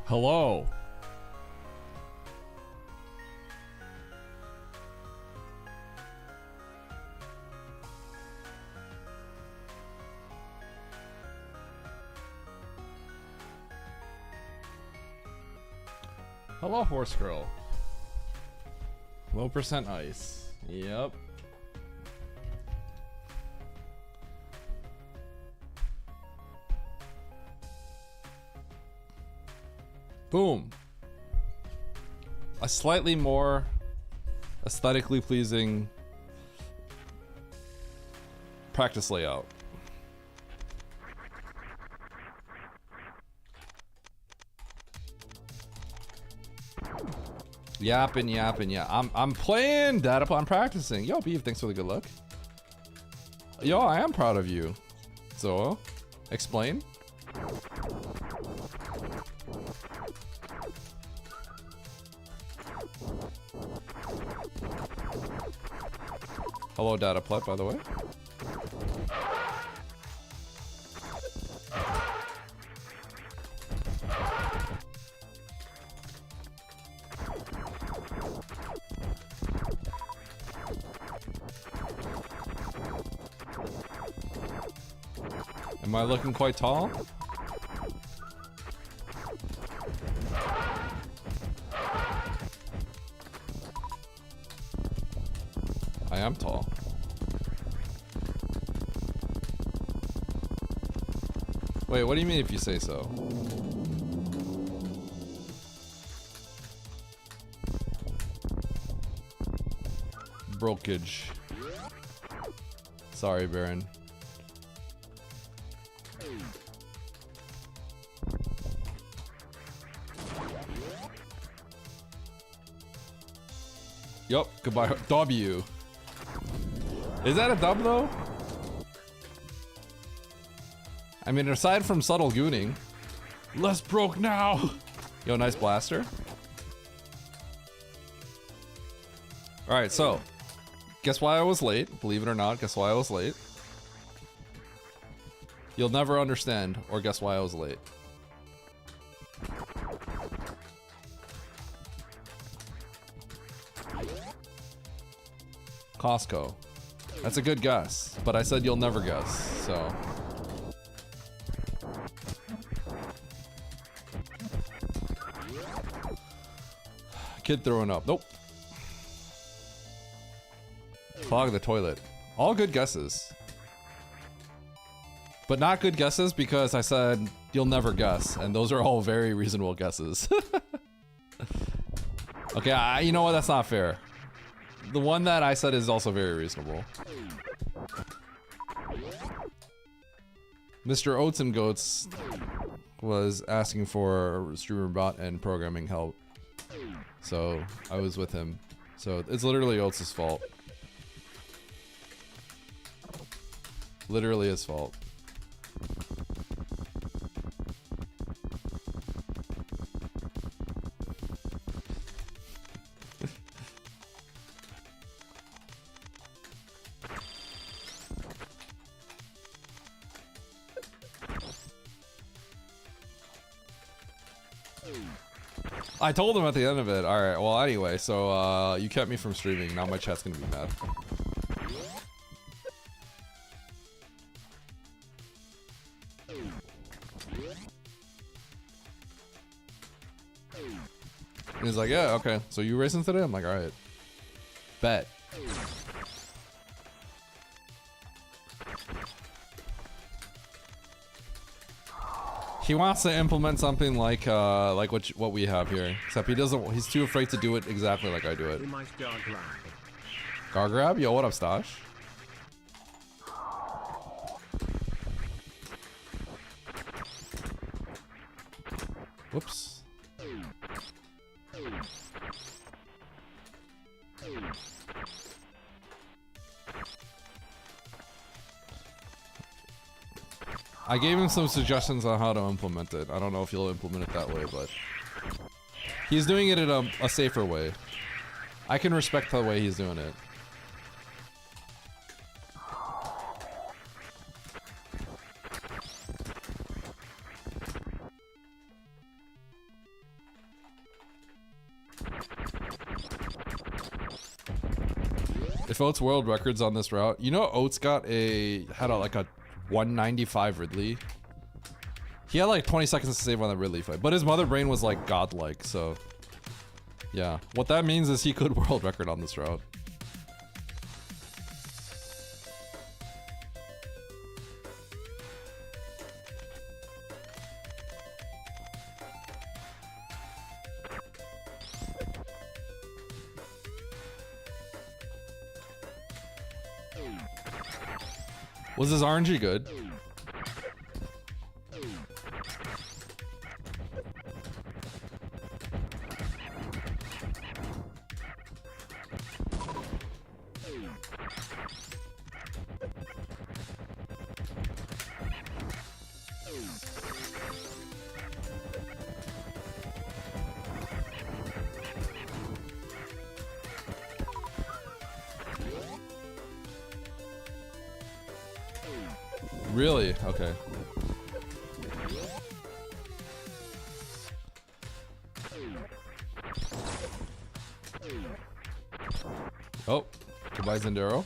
Hello. Hello, horse girl. Low percent ice. Yep. Boom. A slightly more aesthetically pleasing practice layout. Yapping. I'm playing data upon practicing. Yo, Beef, thanks for the good luck. Yo, I am proud of you. So, explain. Hello, Data Plet, by the way. Am I looking quite tall? I am tall. Wait, what do you mean if you say so? Brokage. Sorry, Baron. Yup, goodbye. W. Is that a dub though? I mean, aside from subtle gooning. Less broke now! Yo, nice blaster. Alright, so. Guess why I was late? Believe it or not, guess why I was late? You'll never understand, or guess why I was late. Costco. That's a good guess, but I said you'll never guess, so. Kid throwing up. Nope. Clog the toilet. All good guesses. But not good guesses because I said you'll never guess, and those are all very reasonable guesses. Okay, you know what? That's not fair. The one that I said is also very reasonable. Mr. Oats and Goats was asking for streamer bot and programming help. So I was with him. So it's literally Oats' fault. Literally his fault. I told him at the end of it. Alright, well anyway, so you kept me from streaming. Now my chat's gonna be mad. And he's like, yeah, okay. So you racing today? I'm like, alright. Bet. He wants to implement something like what we have here, except he doesn't. He's too afraid to do it exactly like I do it. Gargrab, yo, what up, Stash? Whoops. I gave him some suggestions on how to implement it. I don't know if he'll implement it that way, but he's doing it in a safer way. I can respect the way he's doing it. If Oats world records on this route, you know Oats had like a 195 Ridley. He had like 20 seconds to save on that Ridley fight, but his mother brain was like godlike, so yeah. What that means is he could world record on this route. Was his RNG good? Really? Okay. Oh, goodbye Zendero.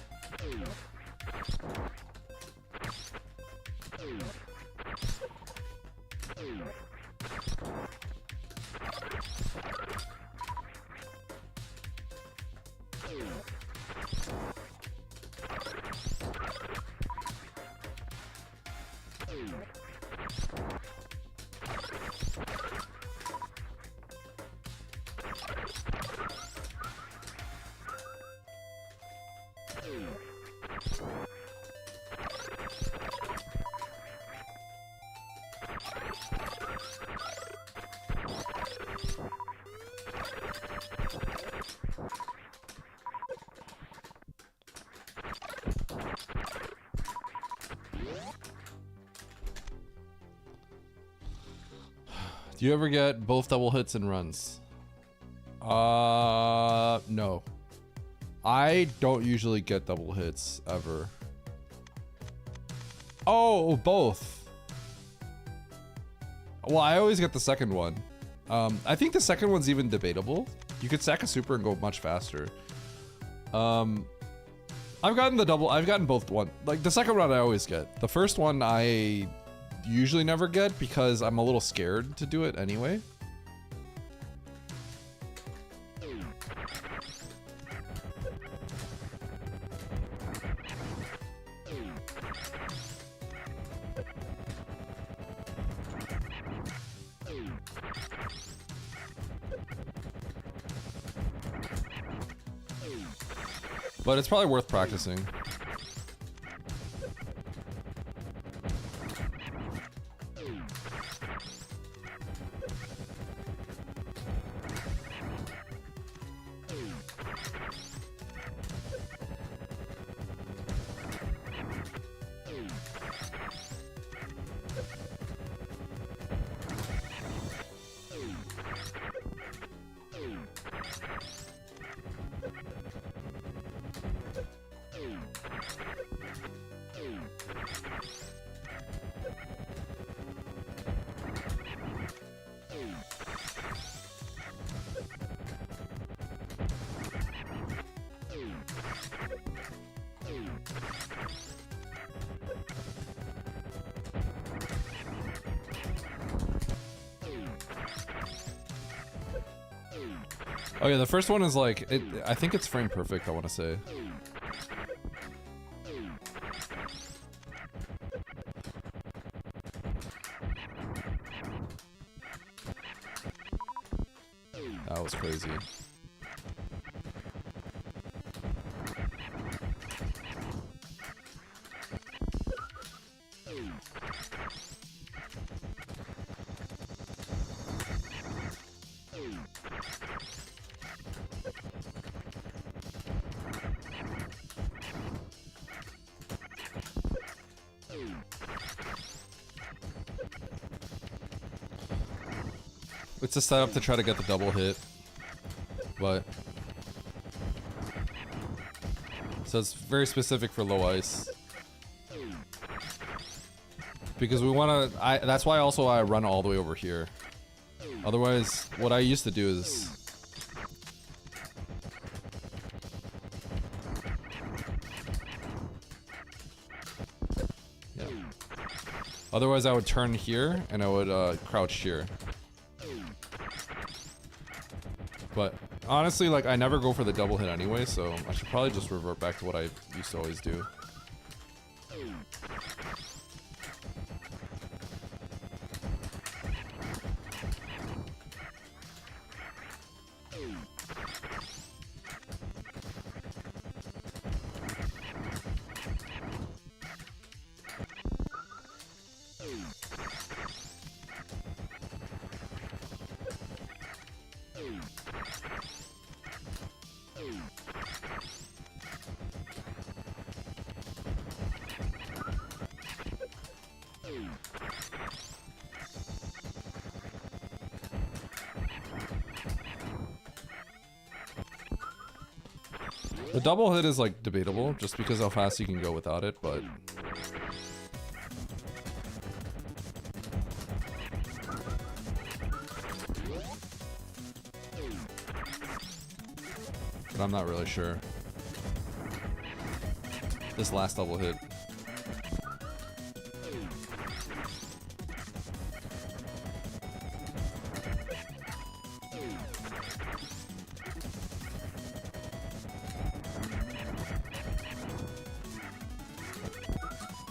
Do you ever get both double hits and runs? No. I don't usually get double hits ever. Oh, both. Well, I always get the second one. I think the second one's even debatable. You could sack a super and go much faster. I've gotten both one. Like the second run I always get. The first one I usually never get because I'm a little scared to do it anyway. But it's probably worth practicing. Oh yeah, the first one is like, I think it's frame perfect, I want to say. That was crazy. It's a setup to try to get the double hit, but so it's very specific for low ice because we want to. That's why also I run all the way over here. Otherwise, what I used to do is Otherwise, I would turn here and I would crouch here. But honestly, like, I never go for the double hit anyway, so I should probably just revert back to what I used to always do. The double hit is like debatable just because how fast you can go without it, but I'm not really sure. This last double hit.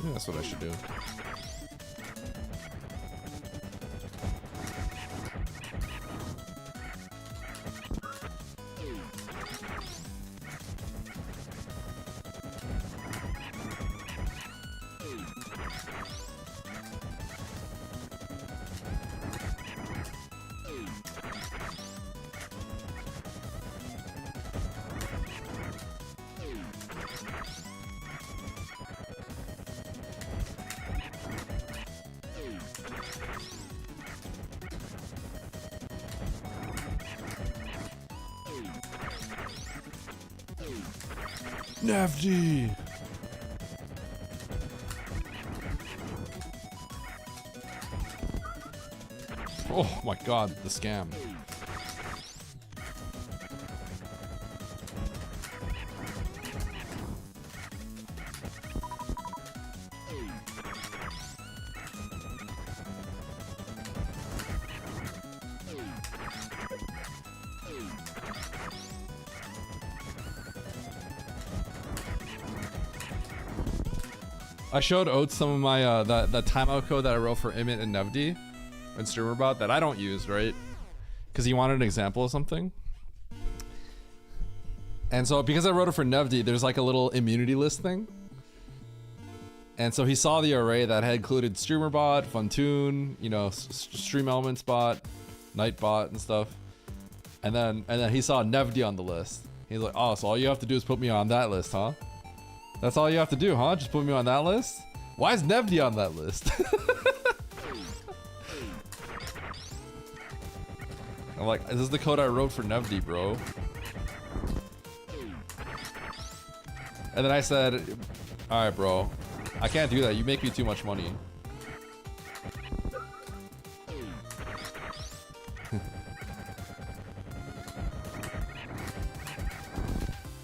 Yeah, that's what I should do. Navdi! Oh my god, the scam. I showed Oates some of my the timeout code that I wrote for Imit and Nevdi and StreamerBot that I don't use, right? Because he wanted an example of something. And so because I wrote it for Nevdi, there's like a little immunity list thing. And so he saw the array that had included StreamerBot, Funtoon, you know, Stream Elements bot, Nightbot and stuff. And then he saw Nevdi on the list. He's like, oh, so all you have to do is put me on that list, huh? That's all you have to do, huh? Just put me on that list? Why is Nevdi on that list? I'm like, this is the code I wrote for Nevdi, bro. And then I said, alright, bro. I can't do that. You make me too much money.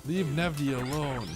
Leave Nevdi alone.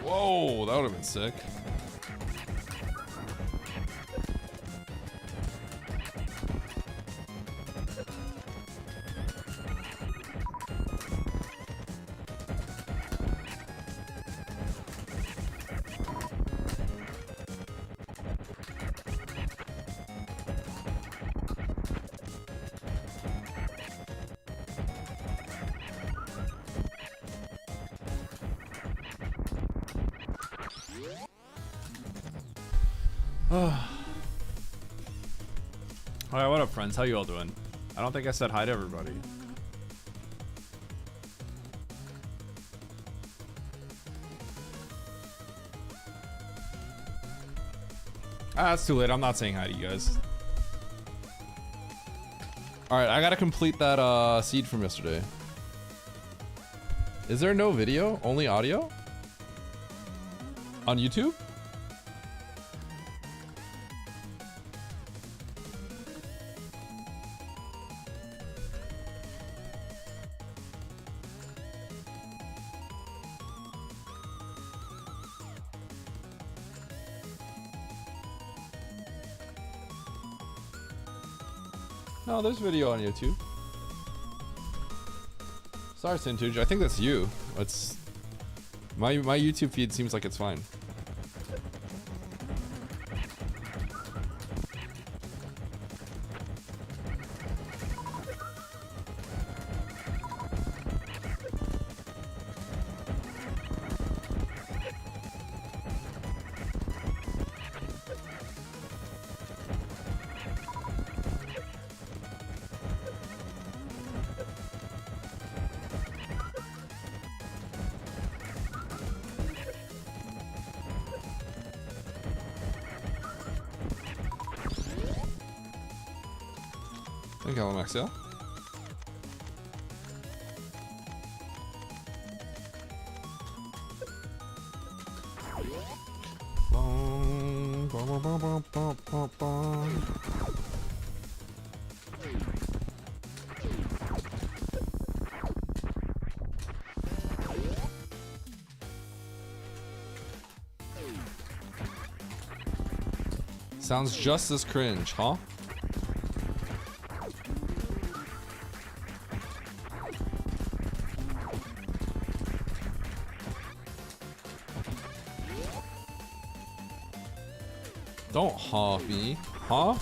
Whoa, that would have been sick. Alright, what up, friends? How you all doing? I don't think I said hi to everybody. Ah, it's too late. I'm not saying hi to you guys. Alright, I gotta complete that seed from yesterday. Is there no video? Only audio? On YouTube? No, there's video on YouTube. Sorry, Sintuge. I think that's you. It's my YouTube feed seems like it's fine. Thank you, Maxia. Sounds just as cringe, huh? Don't huh me, huh?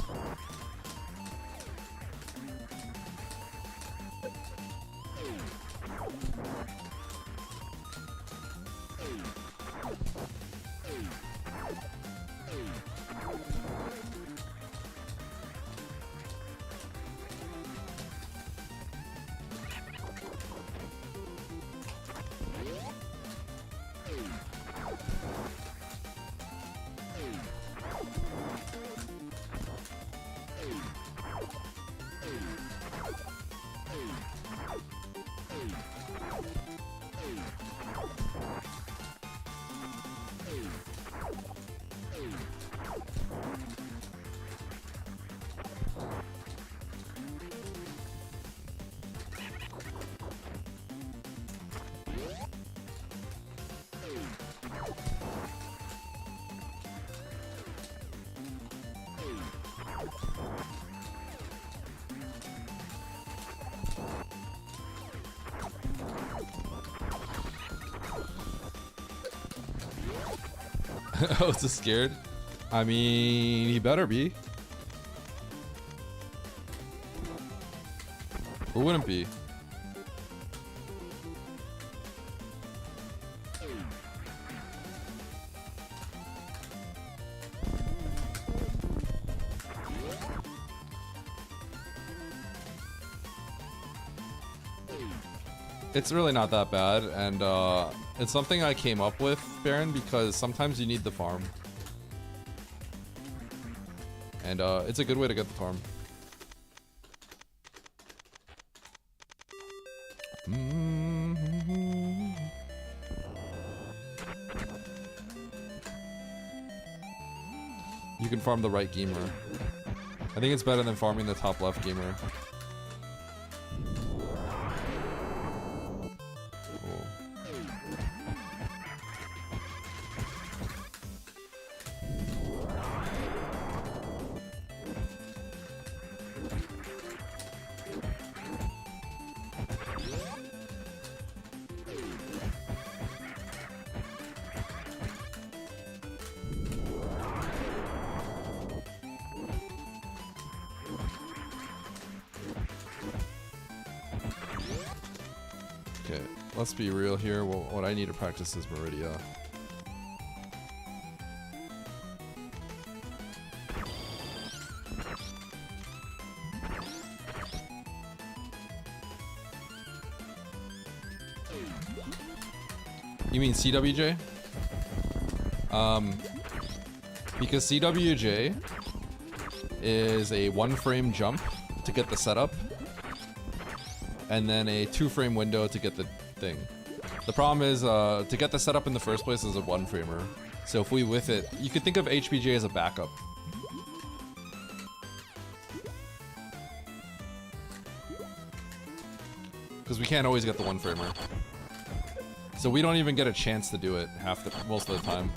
Oh, it's a scared? I mean, he better be. Who wouldn't be? It's really not that bad, and it's something I came up with, Baron, because sometimes you need the farm. And it's a good way to get the farm. You can farm the right gamer. I think it's better than farming the top left gamer. let's be real here. Well, what I need to practice is Meridia. You mean CWJ? Because CWJ is a 1-frame jump to get the setup, and then a 2-frame window to get the thing. The problem is, to get the setup in the first place is a 1-framer. So if we whiff it, you could think of HBJ as a backup. Because we can't always get the 1-framer. So we don't even get a chance to do it most of the time.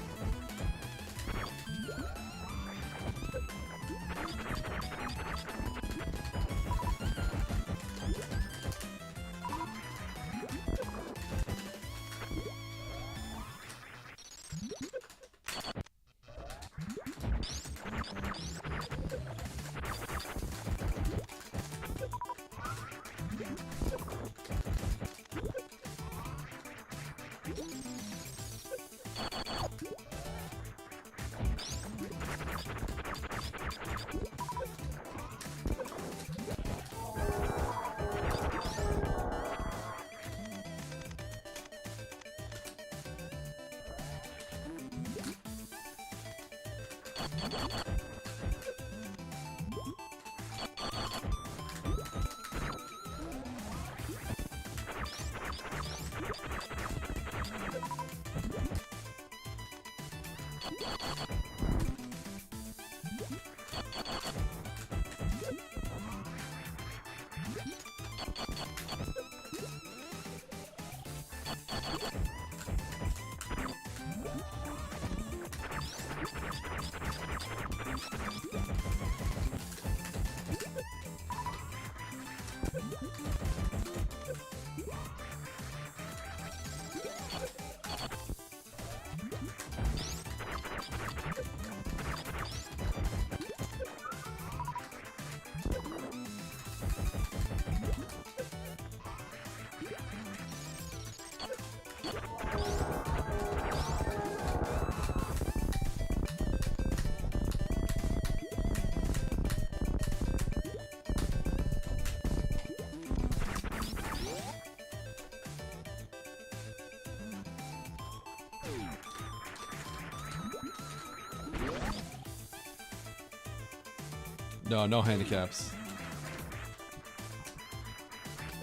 No, no handicaps.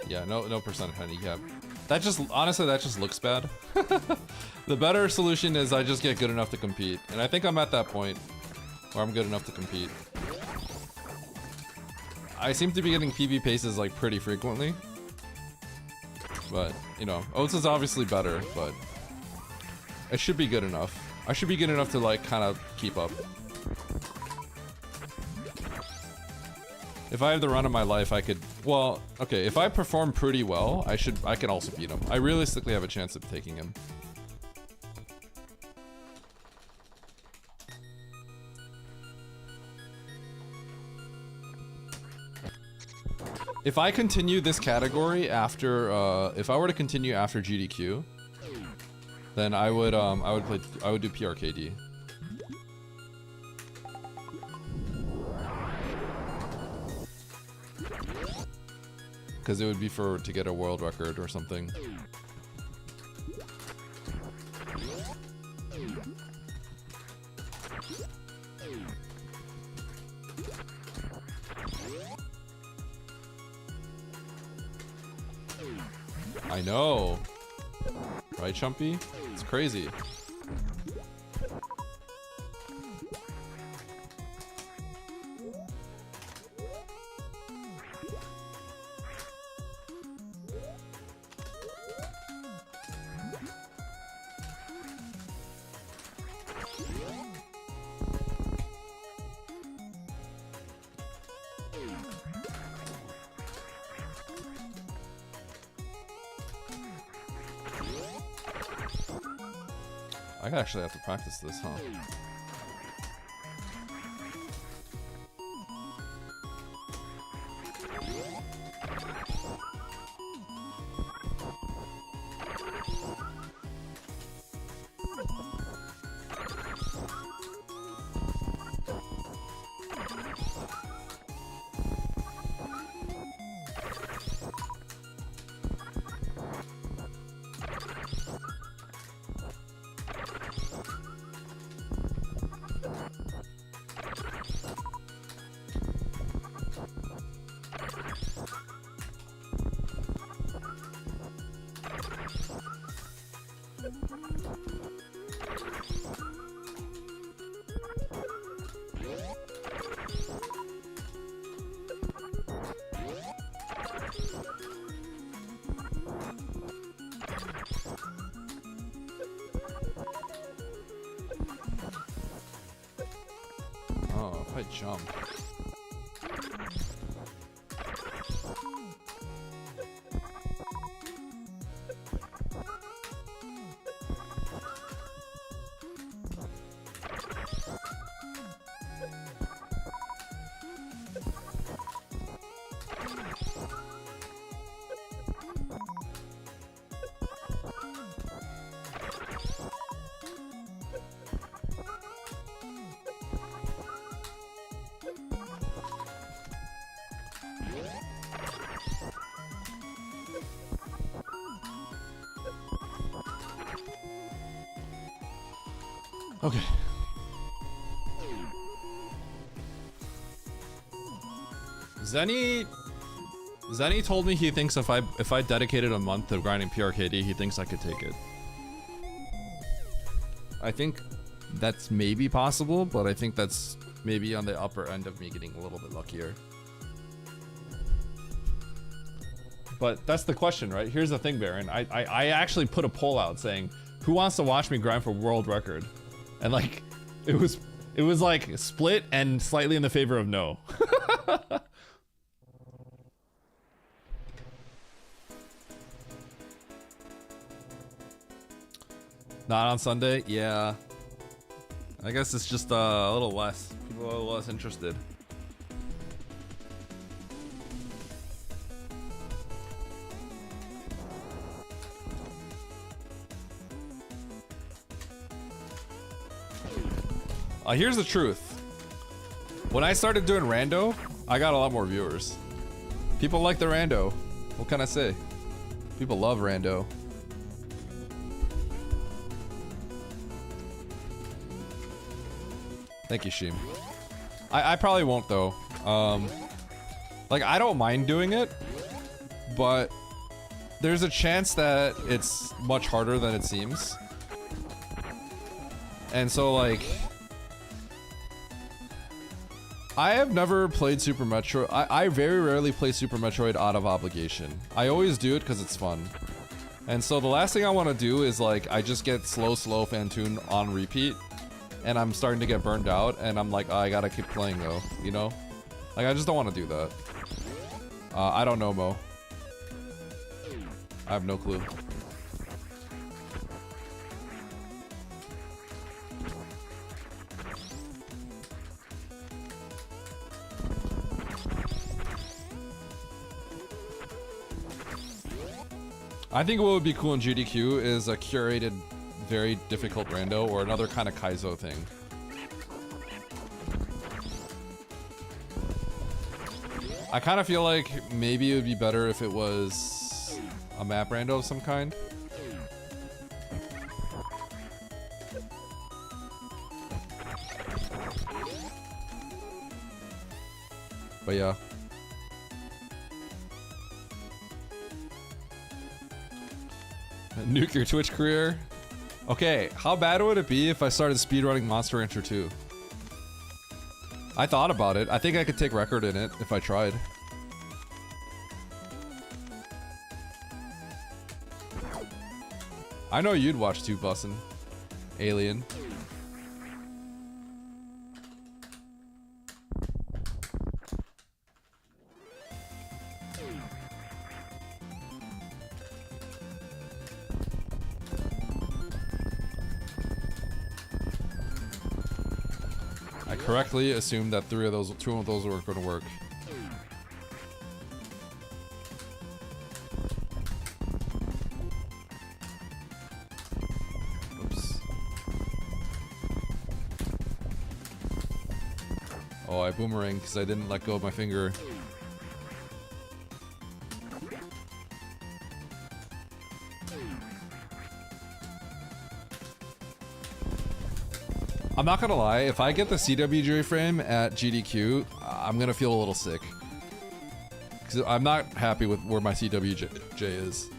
Yeah, no percent handicap. That just, honestly, that just looks bad. The better solution is I just get good enough to compete. And I think I'm at that point where I'm good enough to compete. I seem to be getting PB paces like pretty frequently. But, you know, Oats is obviously better, but it should be good enough. I should be good enough to like kind of keep up. If I have the run of my life, I could, well, okay, if I perform pretty well, I can also beat him. I realistically have a chance of taking him. If I continue this category after, if I were to continue after GDQ, then I would do PRKD. Because it would be to get a world record or something. I know. Right, Chumpy? It's crazy. I actually have to practice this, huh? jump. Okay. Zenny told me he thinks if I dedicated a month to grinding PRKD, he thinks I could take it. I think that's maybe possible, but I think that's maybe on the upper end of me getting a little bit luckier. But that's the question, right? Here's the thing, Baron. I actually put a poll out saying, who wants to watch me grind for world record? And like, it was like split and slightly in the favor of no. Not on Sunday? Yeah. I guess it's just a little less. People are a little less interested. Here's the truth. When I started doing rando, I got a lot more viewers. People like the rando. What can I say? People love rando. Thank you, Sheem. I probably won't though. Like I don't mind doing it, but there's a chance that it's much harder than it seems. And so like, I have never played Super Metroid. I very rarely play Super Metroid out of obligation. I always do it because it's fun. And so the last thing I want to do is like, I just get slow Phantoon on repeat. And I'm starting to get burned out. And I'm like, oh, I gotta keep playing though, you know? Like, I just don't want to do that. I don't know, Mo. I have no clue. I think what would be cool in GDQ is a curated, very difficult rando or another kind of Kaizo thing. I kind of feel like maybe it would be better if it was a map rando of some kind. But yeah. Nuke your Twitch career? Okay, how bad would it be if I started speedrunning Monster Rancher 2? I thought about it. I think I could take record in it if I tried. I know you'd watch too, Bussin'. Alien. Correctly assumed that two of those were going to work. Oops. Oh, I boomerang because I didn't let go of my finger. I'm not gonna lie, if I get the CWJ frame at GDQ, I'm gonna feel a little sick. Because I'm not happy with where my CWJ is.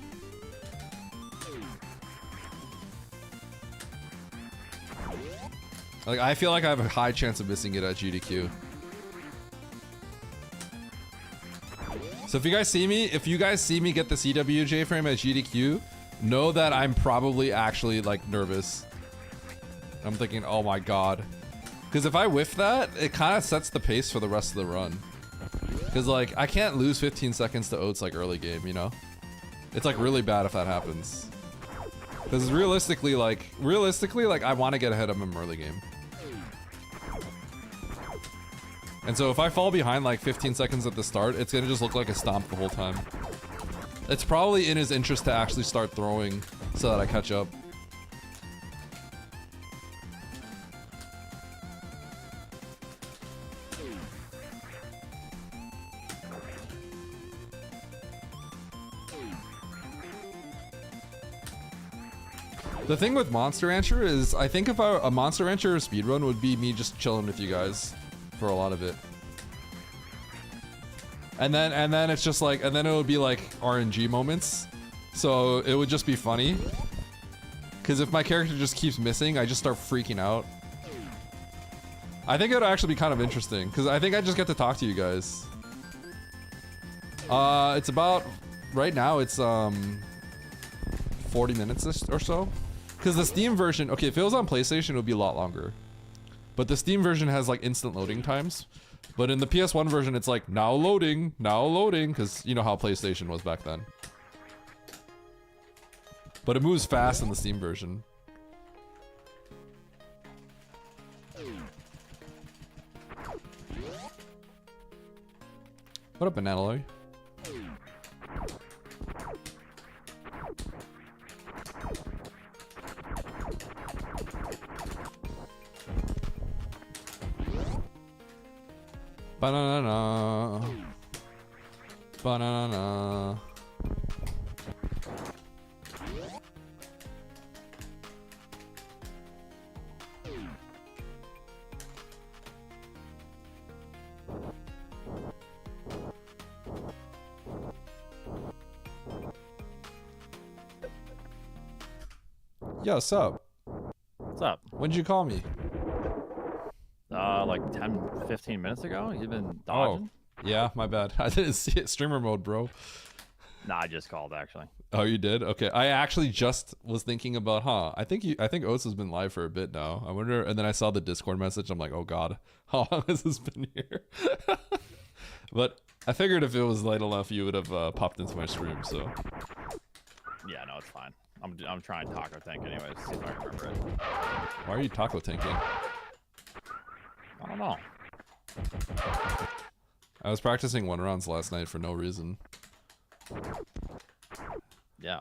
Like, I feel like I have a high chance of missing it at GDQ. So if you guys see me get the CWJ frame at GDQ, know that I'm probably actually like nervous. I'm thinking, oh my god. Because if I whiff that, it kind of sets the pace for the rest of the run. Because, like, I can't lose 15 seconds to Oats, like, early game, you know? It's, like, really bad if that happens. Because realistically, I want to get ahead of him early game. And so if I fall behind, like, 15 seconds at the start, it's going to just look like a stomp the whole time. It's probably in his interest to actually start throwing so that I catch up. The thing with Monster Rancher is, I think if a Monster Rancher speedrun would be me just chilling with you guys for a lot of it. And then it's just like, and then it would be like RNG moments. So it would just be funny. Because if my character just keeps missing, I just start freaking out. I think it would actually be kind of interesting, because I think I just get to talk to you guys. It's about, right now it's 40 minutes or so. Because the Steam version, okay, if it was on PlayStation, it would be a lot longer. But the Steam version has like instant loading times. But in the PS1 version, it's like, now loading, because you know how PlayStation was back then. But it moves fast in the Steam version. What up, Bananaloy? Banana. Banana. Yo, what's up? What's up? When'd you call me? Like 10, 15 minutes ago? You've been dodging? Oh, yeah, my bad. I didn't see it. Streamer mode, bro. Nah, I just called, actually. Oh, you did? Okay. I actually just was thinking about, I think Oats has been live for a bit now. I wonder, and then I saw the Discord message. I'm like, oh god, how long has this been here? But I figured if it was late enough, you would have popped into my stream, so. Yeah, no, it's fine. I'm trying taco tank anyways, see if I remember it. Why are you taco tanking? I don't know. I was practicing 1-rounds last night for no reason. Yeah,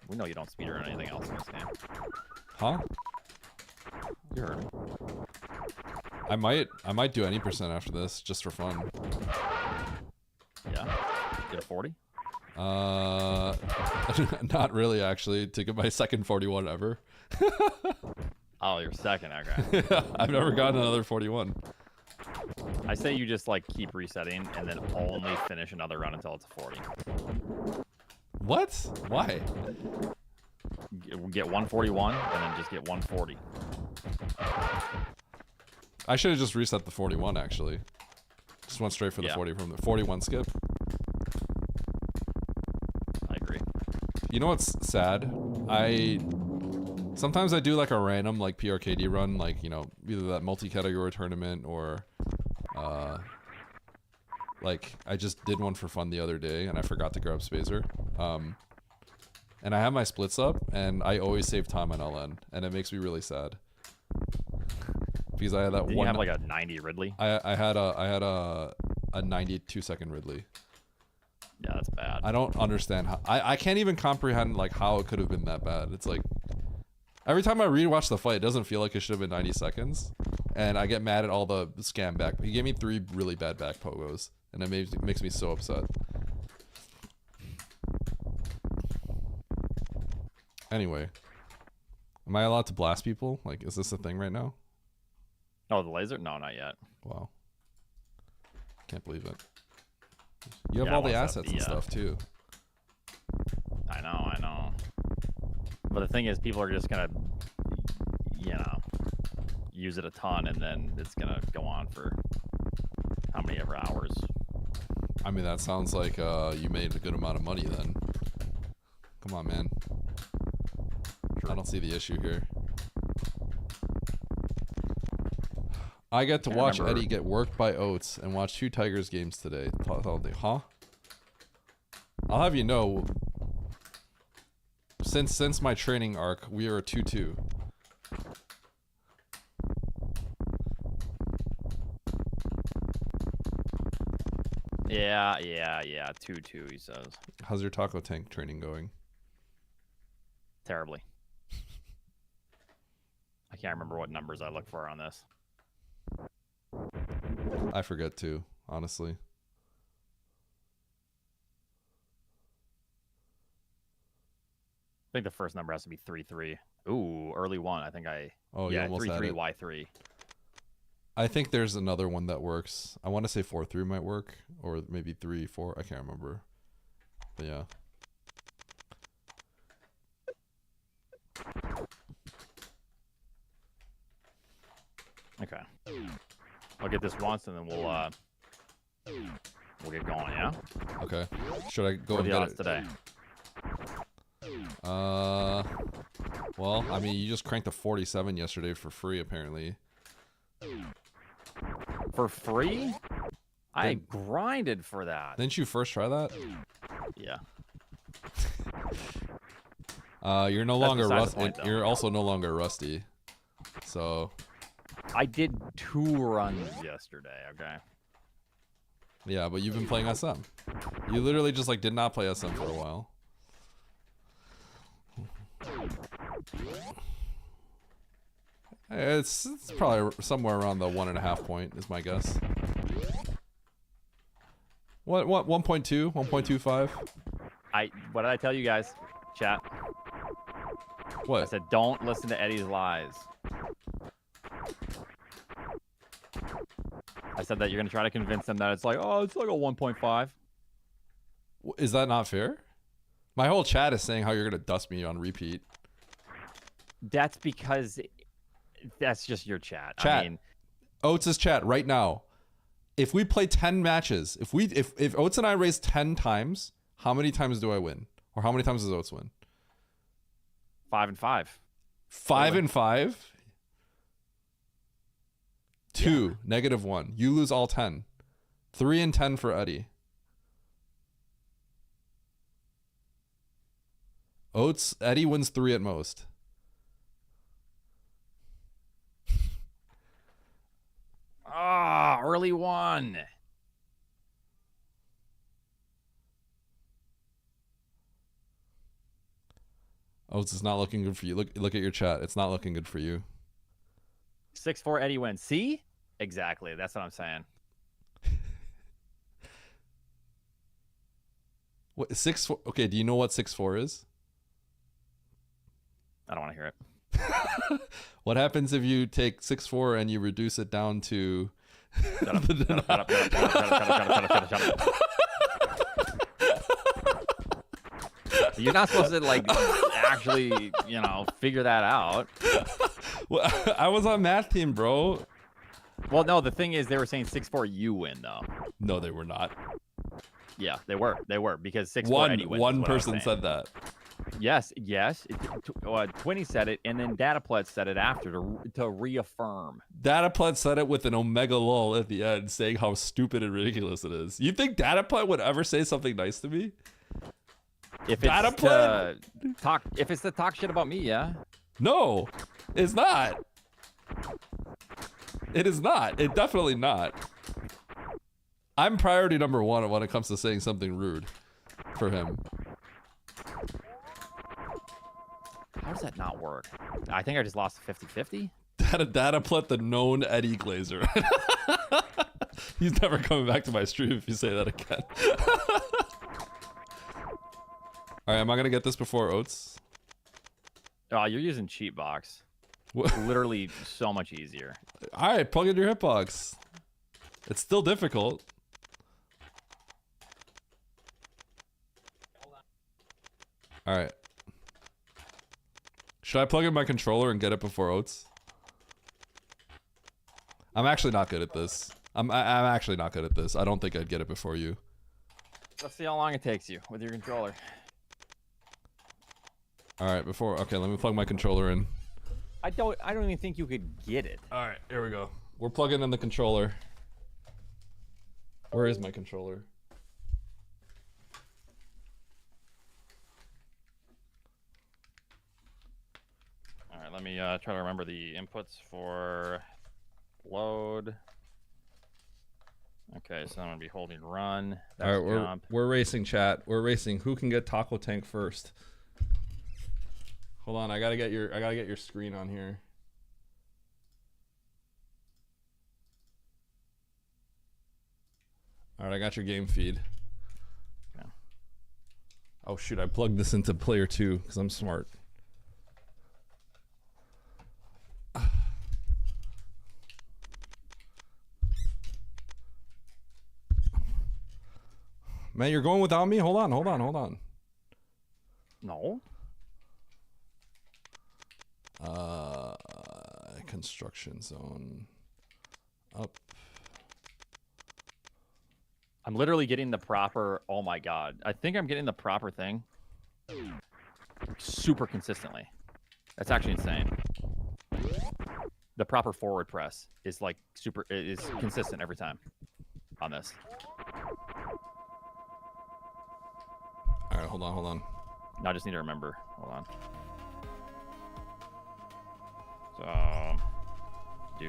we know you don't speedrun anything else in this game. Huh? You heard me. I might do any percent after this, just for fun. Yeah? Get a 40? Not really, actually, to get my second 41 ever. Oh, your second, okay. I've never gotten another 41. I say you just like keep resetting and then only finish another run until it's a 40. What? Why? Get 141 and then just get 140. I should have just reset the 41, actually. Just went straight for the 40 from the 41 skip. I agree. You know what's sad? Sometimes I do like a random like PRKD run, like, you know, either that multi-category tournament or like I just did one for fun the other day and I forgot to grab Spazer. And I have my splits up and I always save time on LN and it makes me really sad. Because I had that Did one. You have like a 90 Ridley? I had a 92-second Ridley. Yeah, that's bad. I don't understand how I can't even comprehend like how it could have been that bad. It's like every time I rewatch the fight, it doesn't feel like it should have been 90 seconds. And I get mad at all the scam back. He gave me 3 really bad back pogos. And it makes me so upset. Anyway. Am I allowed to blast people? Like, is this a thing right now? Oh, the laser? No, not yet. Wow. Can't believe it. You have all the assets and stuff, too. I know. But the thing is, people are just gonna, you know, use it a ton, and then it's gonna go on for how many ever hours. I mean, that sounds like you made a good amount of money then. Come on, man. I don't see the issue here. I get to I watch remember- Eddie get worked by Oates and watch 2 Tigers games today. Huh? I'll have you know, since my training arc, we are a 2-2. Yeah. 2-2, he says. How's your taco tank training going? Terribly. I can't remember what numbers I look for on this. I forget too, honestly. I think the first number has to be 3-3. Ooh, early one. I think Oh, you yeah, almost had 3-3 it. Y3. I think there's another one that works. I want to say 4-3 might work, or maybe 3-4. I can't remember. But yeah. Okay. I'll get this once and then we'll get going, yeah? Okay. Should I go What are and the get odds it? today? Well, I mean, you just cranked a 47 yesterday for free, apparently. For free? I Then- grinded for that. Didn't you first try that? Yeah. You're no That's longer beside the rusty. point, though. You're also no longer rusty. So, I did 2 runs yesterday, okay? yeah, but you've been playing SM. You literally just like did not play SM for a while. It's probably somewhere around the 1.5 point is my guess. What 1.2, 1.25? What did I tell you guys? Chat. I What? said don't listen to Eddie's lies. I said that you're gonna try to convince them that it's like a 1.5. Is that not fair? My whole chat is saying how you're gonna dust me on repeat. That's because that's just your chat. Chat. I mean, Oates' chat right now. If we play 10 matches, if Oates and I race 10 times, how many times do I win? Or how many times does Oates win? 5 and 5. 5 Really? and 5? 2, -1. You lose all 10. 3 and 10 for Eddie. Eddie wins 3 at most. Early one. Oates, it's not looking good for you. Look at your chat. It's not looking good for you. 6-4 Eddie wins. See? Exactly. That's what I'm saying. What 6-4? Okay, do you know what 6-4 is? I don't want to hear it. What happens if you take 6-4 and you reduce it down to Shut up. Shut up. Shut up. Shut up. Shut up. Shut up. Shut up. Shut up. Shut up. You're not supposed to like actually, figure that out. Well, I was on math team, bro. Well, no, the thing is they were saying 6-4 you win though. No, they were not. Yeah, they were. They were because 6-4 Eddie wins. One is what I was person saying. said that. Yes. Twinny said it, and then Dataplet said it after to reaffirm. Dataplet said it with an omega lol at the end, saying how stupid and ridiculous it is. You think Dataplet would ever say something nice to me? If it's Dataplet? to talk shit about me, yeah. No, it's not. It is not. It definitely not. I'm priority number 1 when it comes to saying something rude for him. How does that not work? I think I just lost 50-50. Dataplet, the known Eddie Glazer. He's never coming back to my stream if you say that again. All right, am I gonna get this before Oates? Oh, you're using cheat box. What? Literally so much easier. All right, plug in your hitbox. It's still difficult. All right. Should I plug in my controller and get it before Oates? I'm actually not good at this. I'm actually not good at this. I don't think I'd get it before you. Let's see how long it takes you with your controller. All right, okay, let me plug my controller in. I don't even think you could get it. All right, here we go. We're plugging in the controller. Where is my controller? All right, let me try to remember the inputs for load. Okay, so I'm gonna be holding run. That's All right, jump. we're racing, chat. We're racing. Who can get Taco Tank first? Hold on, I gotta get your screen on here. All right, I got your game feed. Yeah. Oh shoot, I plugged this into player 2 because I'm smart. Man, you're going without me? Hold on. No. Construction zone. Up. I'm literally getting the proper. Oh my god! I think I'm getting the proper thing. Super consistently. That's actually insane. The proper forward press is like super. It is consistent every time on this. All right, hold on. Now I just need to remember. Hold on. So do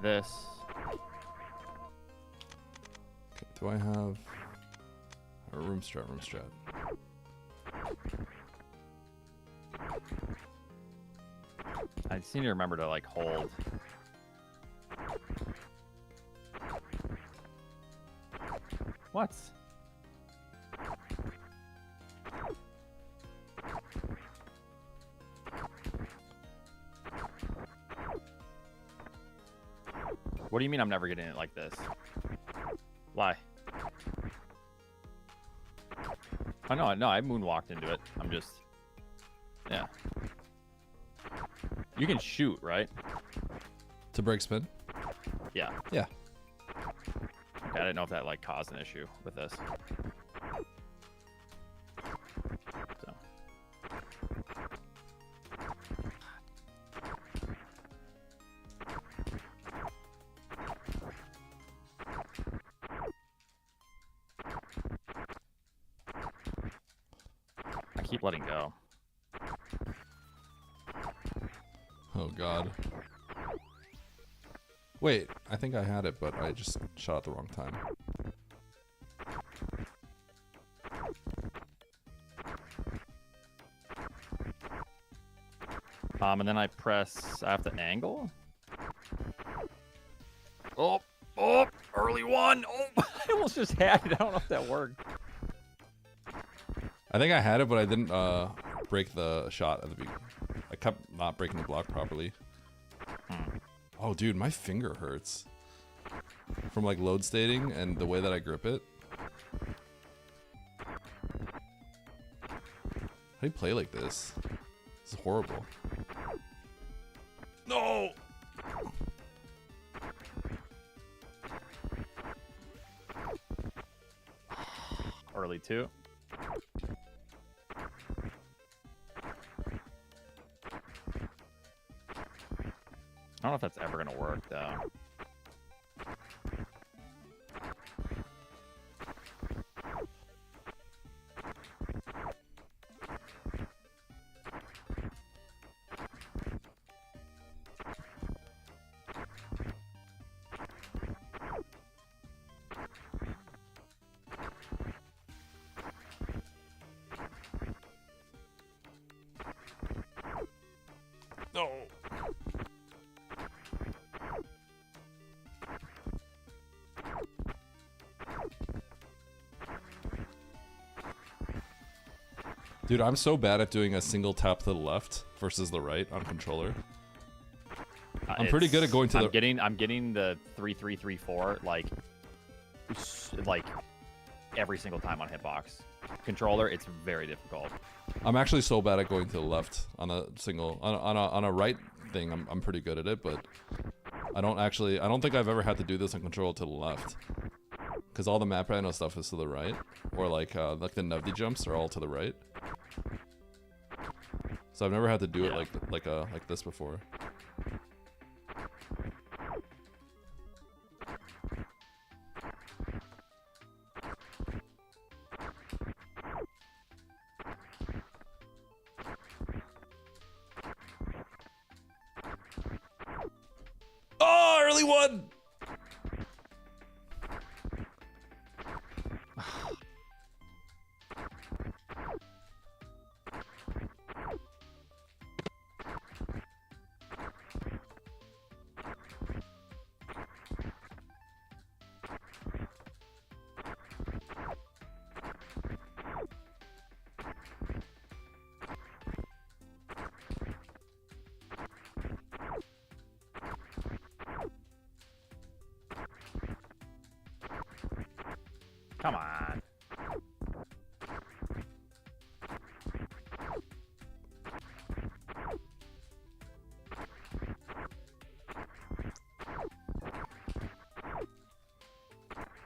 this. Okay, do I have a room strat? I just need to remember to like hold. What? What do you mean I'm never getting it like this? Why? Oh no, I moonwalked into it. I'm just, yeah. You can shoot, right? To break spin? Yeah. Yeah. Okay, I didn't know if that like caused an issue with this. So. I keep letting go. Oh god. Wait, I think I had it, but I just shot at the wrong time. And then I have to angle. Oh, early one. Oh, I almost just had it. I don't know if that worked. I think I had it, but I didn't break the shot at the beginning. I kept not breaking the block properly. Oh, dude, my finger hurts from like load stating and the way that I grip it. How do you play like this? This is horrible. No! Early two. I don't know if that's ever gonna work though. No! Dude, I'm so bad at doing a single tap to the left versus the right on controller. I'm pretty good at going to I'm getting the 3-3-3-4 like every single time on hitbox. Controller, it's very difficult. I'm actually so bad at going to the left on a single on a right thing. I'm pretty good at it, but I don't think I've ever had to do this on control to the left. Because all the map rhino stuff is to the right, or like the Nevdi jumps are all to the right. So I've never had to do it like this before. one. Come on.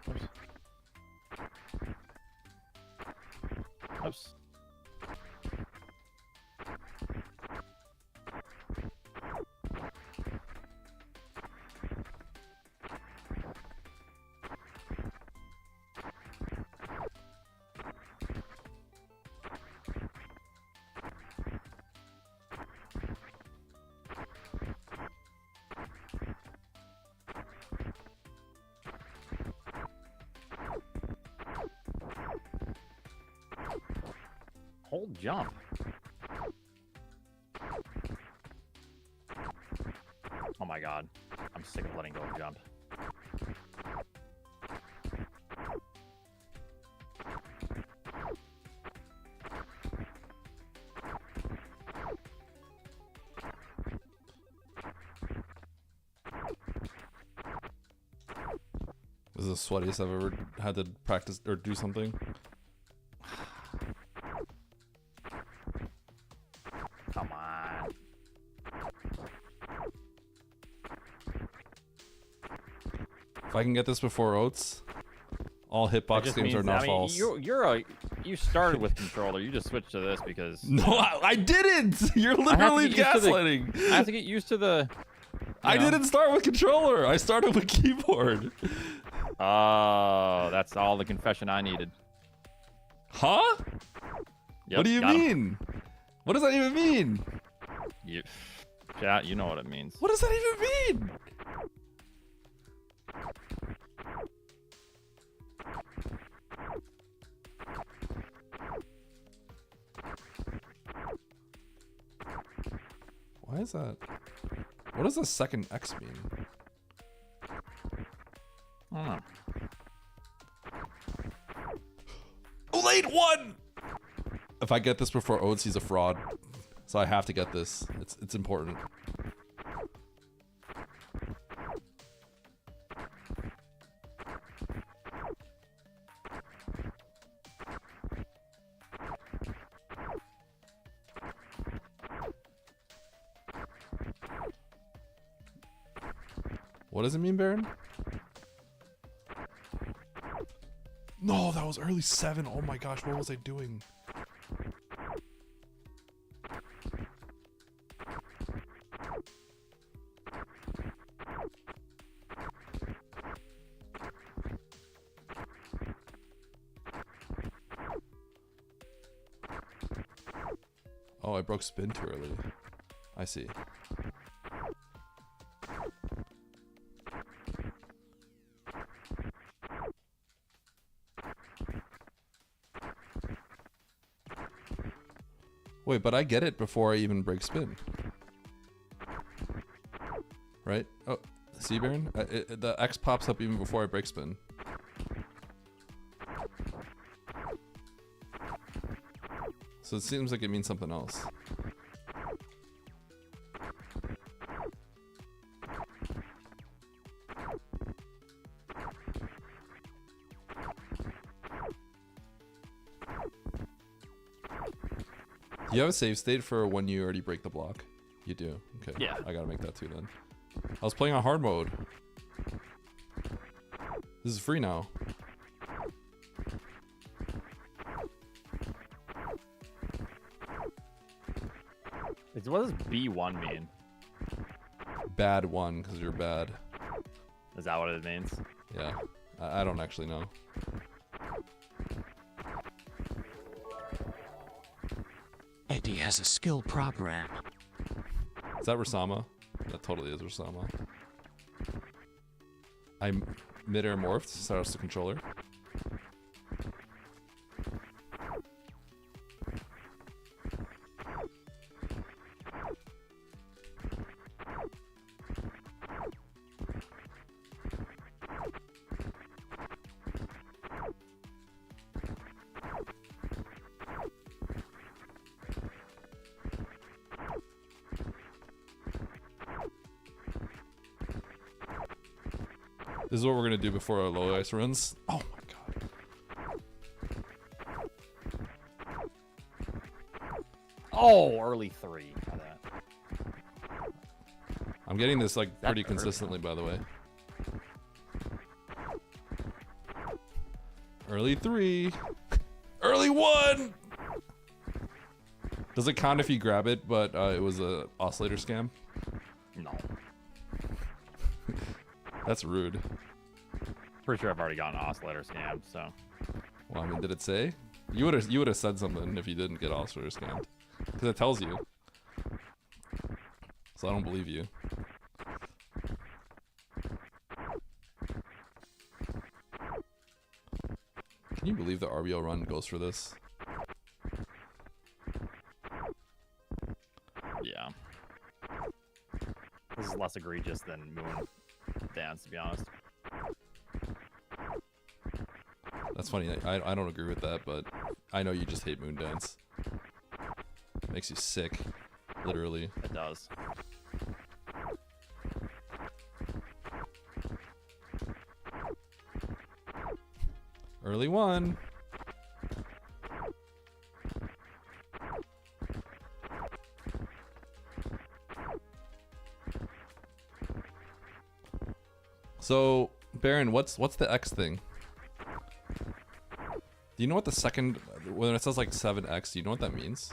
Oops. Oops. Hold jump. Oh my god. I'm sick of letting go of jump. This is the sweatiest I've ever had to practice or do something. Come on. If I can get this before Oats, all It hitbox just games are means- now I mean, false. you started with controller. You just switched to this because No, I didn't. You're have to literally get used to the- gaslighting. I have to get used to the. I know. didn't start with controller. I started with keyboard. Oh, that's all the confession I needed. Huh? Yep, What do you got 'em. mean? What does that even mean? You, chat, you know what it means. What does that even mean? Why is that? What does the second X mean? I don't know. Late one! If I get this before Oats, he's a fraud. So I have to get this. It's important. What does it mean, Baron? No, that was early 7. Oh my gosh, what was I doing? Oh, I broke spin too early. I see. Wait, but I get it before I even break spin. Right? Oh, see, Baron? The X pops up even before I break spin. So it seems like it means something else. Do you have a save state for when you already break the block? You do. Okay. Yeah. I gotta make that too then. I was playing on hard mode. This is free now. What does B1 mean? Bad one, because you're bad. Is that what it means? Yeah. I don't actually know. Eddie has a skill program. Is that Rasama? That totally is Rasama. I mid-air morphed. Starts the controller. This is what we're gonna do before our low ice runs. Oh my god. Oh, early 3. How that? I'm getting this like pretty hurt? consistently, by the way. Early 3. Early 1! Does it count if you grab it, but it was a oscillator scam? No. That's rude. Pretty sure I've already gotten oscillator scammed, so. Well, I mean, did it say? You would have said something if you didn't get oscillator scammed, because it tells you. So I don't believe you. Can you believe the RBO run goes for this? Yeah. This is less egregious than Moon Dance, to be honest. That's funny. I don't agree with that, but I know you just hate Moondance. Makes you sick, literally. It does. Early 1. So, Baron, what's the X thing? Do you know what the second, when it says like 7X, do you know what that means?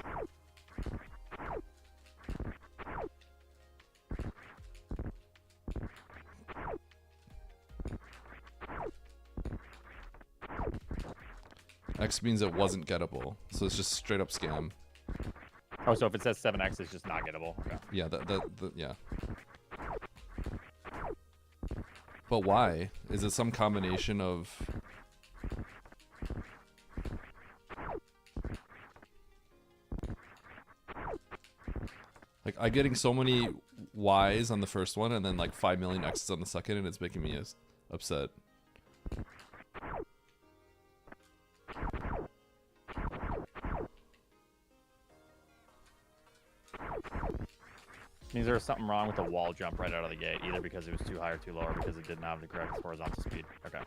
X means it wasn't gettable, so it's just straight up scam. Oh, so if it says 7X, it's just not gettable. Okay. Yeah, yeah. But why? Is it some combination of... Like, I'm getting so many Ys on the first one, and then like 5 million X's on the second, and it's making me upset. Means there was something wrong with the wall jump right out of the gate, either because it was too high or too low, or because it didn't have the correct horizontal speed. Okay.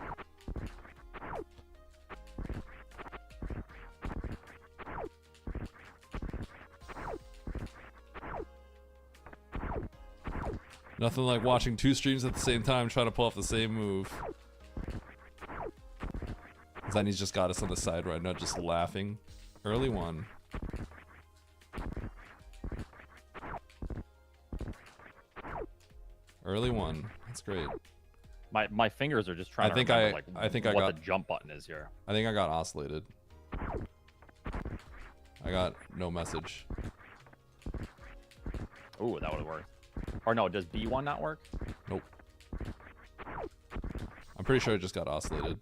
Nothing like watching 2 streams at the same time trying to pull off the same move. Zenny's just got us on the side right now, just laughing. Early 1. Early 1. That's great. My fingers are just trying I think to remember, I think I what got the jump button is here. I think I got oscillated. I got no message. Ooh, that would have worked. Or no, does B1 not work? Nope. I'm pretty sure I just got oscillated.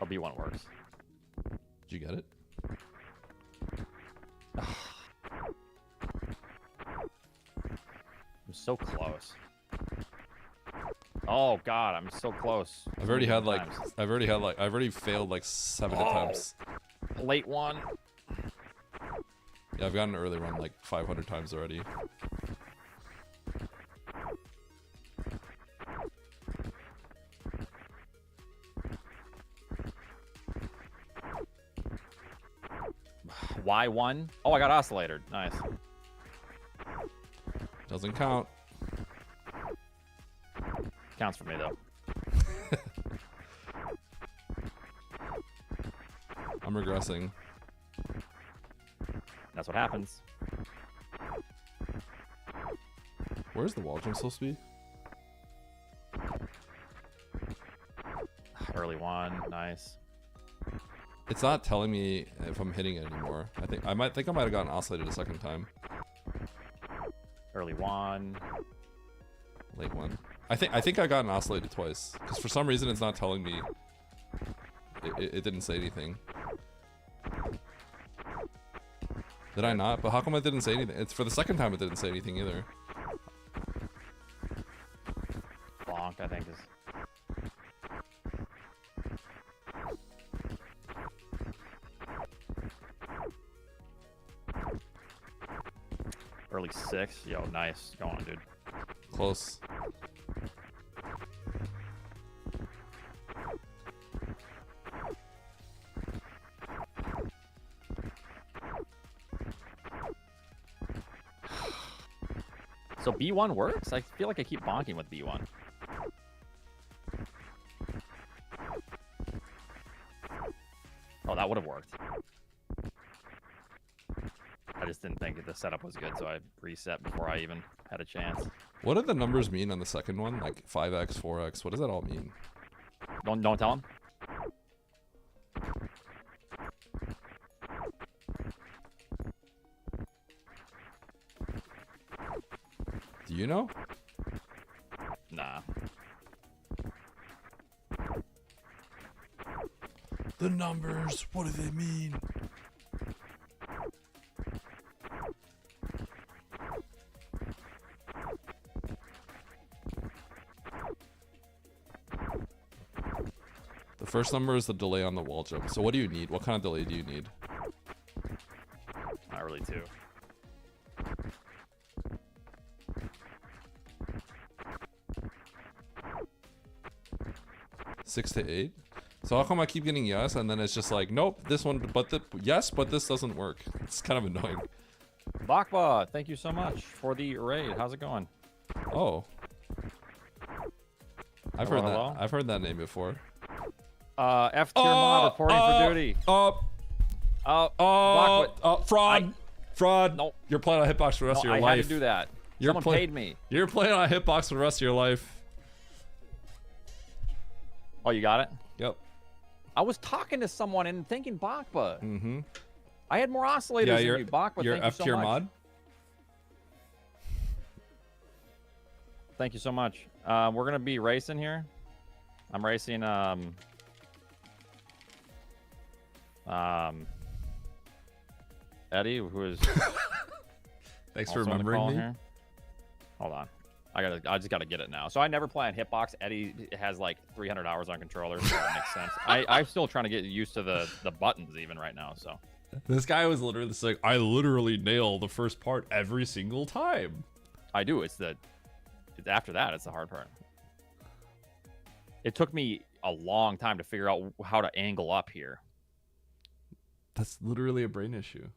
Oh, B1 works. Did you get it? I'm so close. Oh god, I'm so close. I've already had like Times. I've already failed like 7 attempts. Late one. Yeah, I've gotten an early run like 500 times already. Y1. Oh, I got oscillator. Nice. Doesn't count. Counts for me though. I'm regressing. That's what happens. Where's the wall jump supposed to be? Early one. Nice. It's not telling me if I'm hitting it anymore. I might have gotten oscillated a second time. Early one. Late one. I think I got oscillated twice. Because for some reason it's not telling me. It didn't say anything. Did I not? But how come it didn't say anything? It's for the second time it didn't say anything either. Bonk, I think is. Early 6. Yo, nice. Go on, dude. Close. So B1 works? I feel like I keep bonking with B1. Oh, that would have worked. I just didn't think the setup was good, so I reset before I even had a chance. What do the numbers mean on the second one? Like 5x, 4x? What does that all mean? Don't tell him. Do you know? Nah. The numbers, what do they mean? The first number is the delay on the wall jump. So what do you need? What kind of delay do you need? Not really two. Six to 8. So how come I keep getting yes and then it's just like nope, this one, but yes, but this doesn't work. It's kind of annoying. Bakba, thank you so much for the raid. How's it going? Oh, I've Hello, heard that. hello? I've heard that name before. F tier mod reporting for duty. Fraud. Fraud. Nope. You're playing on hitbox for the rest of your I life. had to do that. You're Someone paid me. You're playing on hitbox for the rest of your life. Oh, you got it? Yep. I was talking to someone and thinking Bakba. Mm-hmm. I had more oscillators Yeah, than you're you. Bakba, you're thank you F so tier much. mod. Thank you so much. We're gonna be racing here. I'm racing Eddie, who is Thanks for also on the call remembering me. here. Hold on. I just gotta get it now. So I never play on hitbox. Eddie has like 300 hours on controller, so that makes sense. I'm still trying to get used to the buttons even right now. So This guy was literally just like, I literally nail the first part every single time. I do. It's after that. It's the hard part. It took me a long time to figure out how to angle up here. That's literally a brain issue.